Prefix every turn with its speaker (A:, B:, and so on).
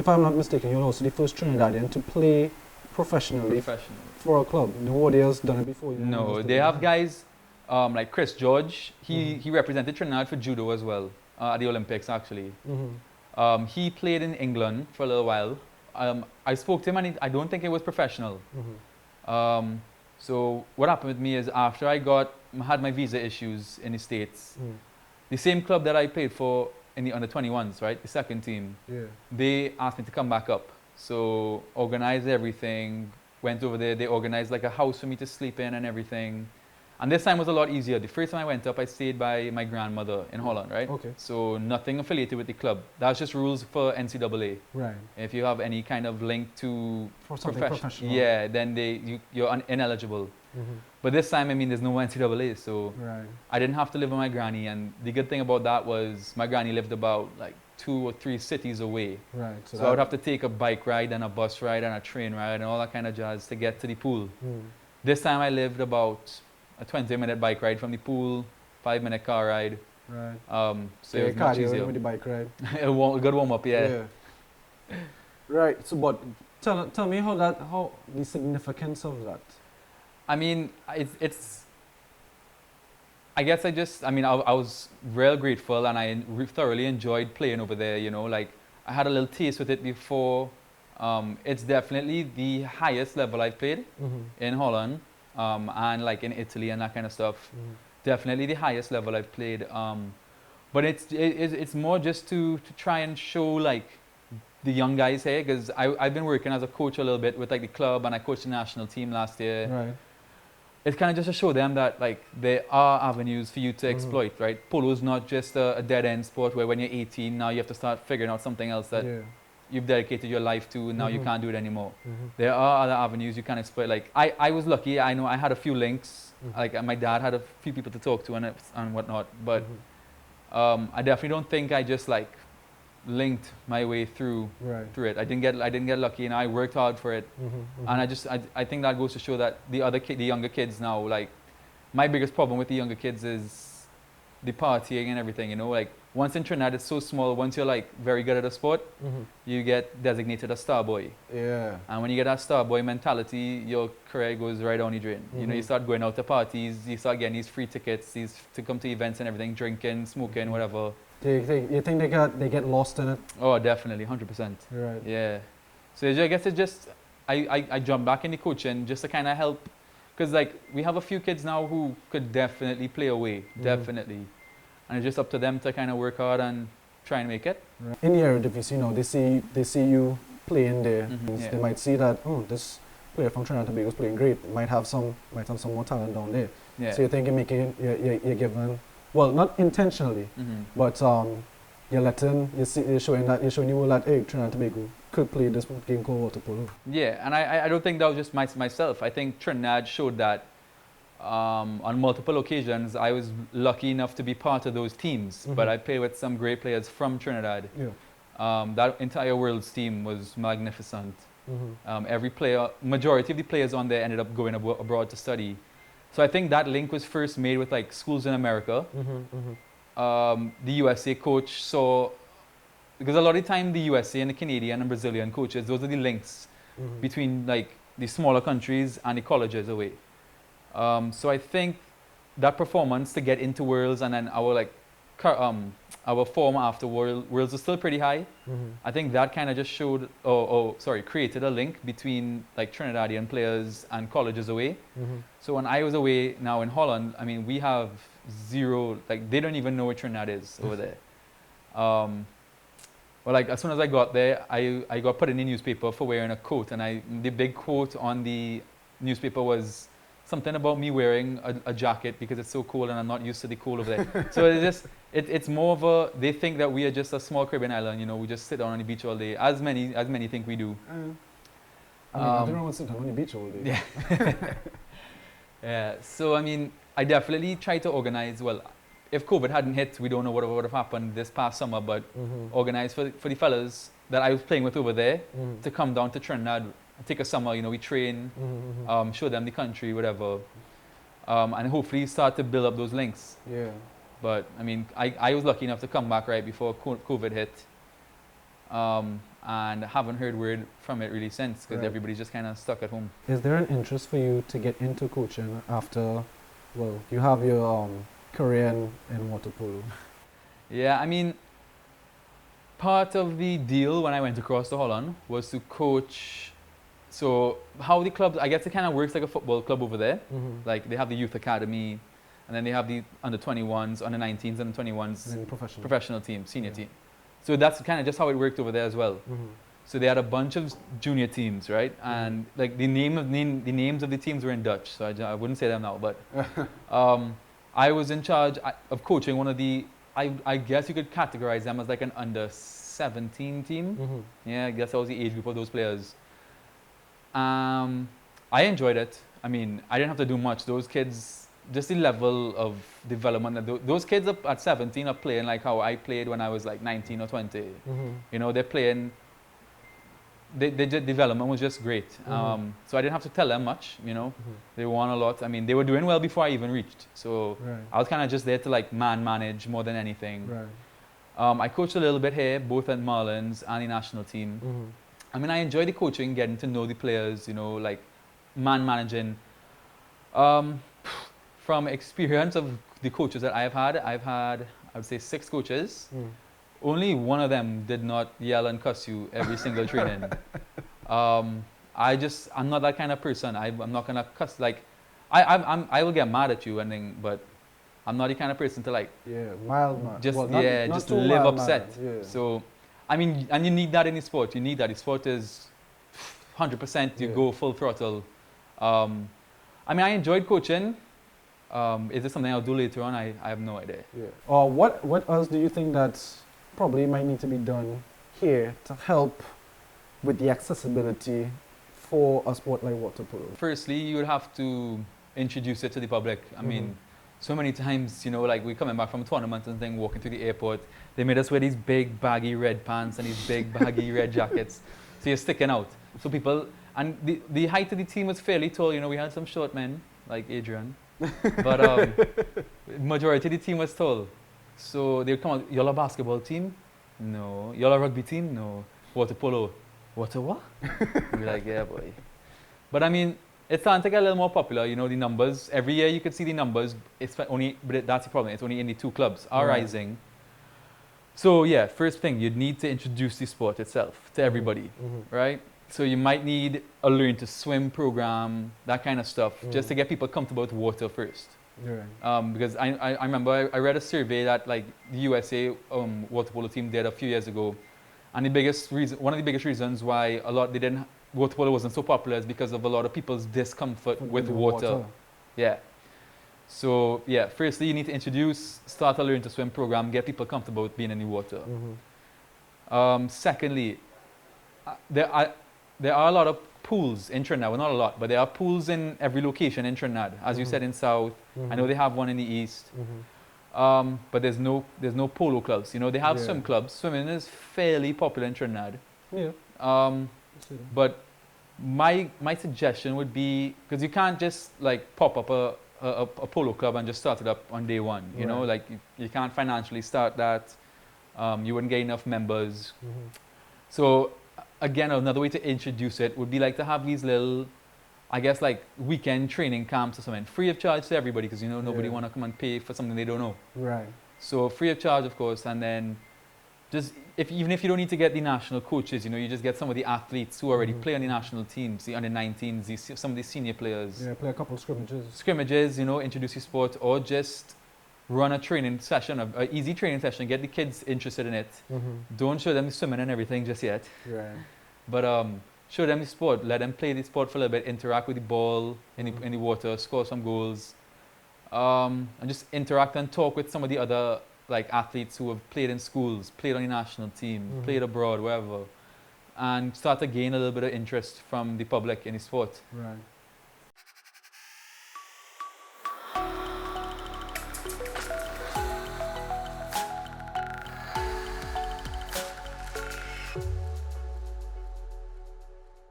A: if I'm not mistaken, you're also the first Trinidadian to play professionally for a club. Nobody else done it before.
B: No, they have guys like Chris George. He represented Trinidad for judo as well at the Olympics actually. He played in England for a little while. I spoke to him and I don't think it was professional. So what happened with me is after I had my visa issues in the States, the same club that I played for in the under 21s, right, the second team, they asked me to come back up. So organized everything, went over there, they organized like a house for me to sleep in and everything. And this time was a lot easier. The first time I went up, I stayed by my grandmother in Holland, right?
A: Okay. So
B: nothing affiliated with the club. That's just rules for NCAA.
A: Right.
B: If you have any kind of link to
A: professional,
B: yeah, then you're ineligible. But this time, I mean, there's no NCAA, so I didn't have to live with my granny. And the good thing about that was my granny lived about like 2 or 3 cities away. Right. So I would have to take a bike ride and a bus ride and a train ride and all that kind of jazz to get to the pool. This time I lived about a 20-minute bike ride from the pool, 5-minute car ride. Right. So it was much easier.
A: With the bike ride.
B: A good warm up, yeah.
A: Right. So, but tell me how the significance of that.
B: I mean, it's. I guess I was real grateful and I thoroughly enjoyed playing over there. You know, like I had a little taste with it before. It's definitely the highest level I've played in Holland. And like in Italy and that kind of stuff, definitely the highest level I've played. But it's more just to try and show like the young guys here, because I've been working as a coach a little bit with like the club, and I coached the national team last year. Right. It's kind of just to show them that like there are avenues for you to exploit, right? Polo is not just a dead end sport where when you're 18 now you have to start figuring out something else that you've dedicated your life to, and now you can't do it anymore. There are other avenues you can exploit. Like I was lucky. I know I had a few links. Like my dad had a few people to talk to and whatnot. But I definitely don't think I just like linked my way through it. I didn't get lucky, and I worked hard for it. And I think that goes to show that the younger kids now, like my biggest problem with the younger kids is the partying and everything. You know, like. Once in Trinidad, it's so small. Once you're like very good at a sport, you get designated a star boy. Yeah. And when you get that star boy mentality, your career goes right down the drain. You know, you start going out to parties, you start getting these free tickets, to come to events and everything, drinking, smoking, whatever.
A: You think they get lost in it?
B: Oh, definitely, 100%. Right. Yeah. So I guess it's just I jumped back in the coaching just to kind of help, because like we have a few kids now who could definitely play away, definitely. And it's just up to them to kind of work hard and try and make it.
A: Right. In the Eredivisie, you know, they see you playing there. They might see that, oh, this player from Trinidad and Tobago is playing great. Might have some more talent down there. Yeah. So you're giving, well, not intentionally, but you're showing the world that hey, Trinidad and Tobago could play this game called water polo.
B: Yeah, and I don't think that was just myself. I think Trinidad showed that. On multiple occasions, I was lucky enough to be part of those teams, but I played with some great players from Trinidad. Yeah. That entire World's team was magnificent. Every player, majority of the players on there ended up going abroad to study. So I think that link was first made with like schools in America. The USA coach saw, because a lot of the time the USA and the Canadian and Brazilian coaches, those are the links between like the smaller countries and the colleges away. So I think that performance to get into Worlds and then our form after Worlds was still pretty high. I think that kind of just showed, created a link between like Trinidadian players and colleges away. So when I was away now in Holland, I mean, we have zero, like they don't even know where Trinidad is over there. Well, like as soon as I got there, I got put in the newspaper for wearing a coat, and the big quote on the newspaper was something about me wearing a jacket because it's so cold and I'm not used to the cold over there. So it's more of they think that we are just a small Caribbean island, you know, we just sit down on the beach all day, as many think we do.
A: I don't want to sit down on the beach all day.
B: Yeah. Yeah, so I mean, I definitely try to organize, well, if COVID hadn't hit, we don't know what would have happened this past summer, but organize for the fellas that I was playing with over there to come down to Trinidad, take a summer, you know, we train, show them the country, whatever, and hopefully start to build up those links. Yeah. But I mean, I was lucky enough to come back right before COVID hit. and haven't heard word from it really since because everybody's just kind of stuck at home.
A: Is there an interest for you to get into coaching after, well, you have your career in water polo?
B: Yeah, I mean, part of the deal when I went across to Holland was to coach. So how the club, I guess it kind of works like a football club over there. Like they have the youth academy, and then they have the under 21s, under 19s, and 21s,
A: and
B: professional team, senior team. So that's kind of just how it worked over there as well. So they had a bunch of junior teams, right? And like the names of the teams were in Dutch, so I wouldn't say them now. But I was in charge of coaching one of the. I guess you could categorize them as like an under 17 team. Yeah, I guess that was the age group of those players. I enjoyed it. I mean, I didn't have to do much. Those kids, just the level of development. Those kids up at 17 are playing like how I played when I was like 19 or 20. You know, they're playing. Their development was just great. So I didn't have to tell them much. You know, they won a lot. I mean, they were doing well before I even reached. So I was kind of just there to like manage more than anything. I coached a little bit here, both at Marlins and the national team. I mean, I enjoy the coaching, getting to know the players, you know, like managing. From experience of the coaches that I've had, I would say 6 coaches. Only one of them did not yell and cuss you every single training. I'm not that kind of person. I'm not gonna cuss. Like, I will get mad at you and then, but I'm not the kind of person to like.
A: Yeah, mild mad.
B: Just
A: well, not
B: just live upset.
A: Yeah.
B: So, I mean, and you need that in the sport. You need that. The sport is 100%. You go full throttle. I mean, I enjoyed coaching. Is this something I'll do later on? I have no idea.
A: Yeah. Or what else do you think that probably might need to be done here to help with the accessibility for a sport like water polo?
B: Firstly, you would have to introduce it to the public. I mean, so many times, you know, like we're coming back from a tournament and thing, walking through the airport, they made us wear these big baggy red pants and these big baggy red jackets. So you're sticking out. So people, and the height of the team was fairly tall. You know, we had some short men like Adrian, but majority of the team was tall. So they would come out, y'all a basketball team? No. Y'all a rugby team? No. Water polo? Water what? We're like, yeah, boy. But I mean, it's starting to get a little more popular, you know, the numbers. Every year you could see the numbers. But that's the problem. It's only in the 2 clubs are rising. So yeah, first thing, you'd need to introduce the sport itself to everybody, right? So you might need a learn to swim program, that kind of stuff, just to get people comfortable with water first. Because I remember I read a survey that like the USA water polo team did a few years ago, and one of the biggest reasons why water polo wasn't so popular is because of a lot of people's discomfort with water. Yeah. So yeah, firstly you need to start a learn to swim program, get people comfortable with being in the water. Secondly, there are a lot of pools in Trinidad. Well, not a lot, but there are pools in every location in Trinidad. As you said, in South. I know they have one in the East. But there's no polo clubs. You know, they have swim clubs. Swimming is fairly popular in Trinidad. But my suggestion would be, because you can't just like pop up a polo club and just start it up on day one. You know, like you can't financially start that. You wouldn't get enough members. So again, another way to introduce it would be like to have these little, I guess, like weekend training camps or something, free of charge to everybody, because you know nobody want to come and pay for something they don't know. So free of charge, of course, and then just even if you don't need to get the national coaches, you know, you just get some of the athletes who already play on the national teams, the under 19s, some of the senior players.
A: Yeah, play a couple of scrimmages.
B: Scrimmages, you know, introduce your sport, or just run a training session, an easy training session, get the kids interested in it. Don't show them the swimming and everything just yet. But show them the sport, let them play the sport for a little bit, interact with the ball in the water, score some goals, and just interact and talk with some of the other like athletes who have played in schools, played on the national team, played abroad, wherever, and start to gain a little bit of interest from the public in the sport.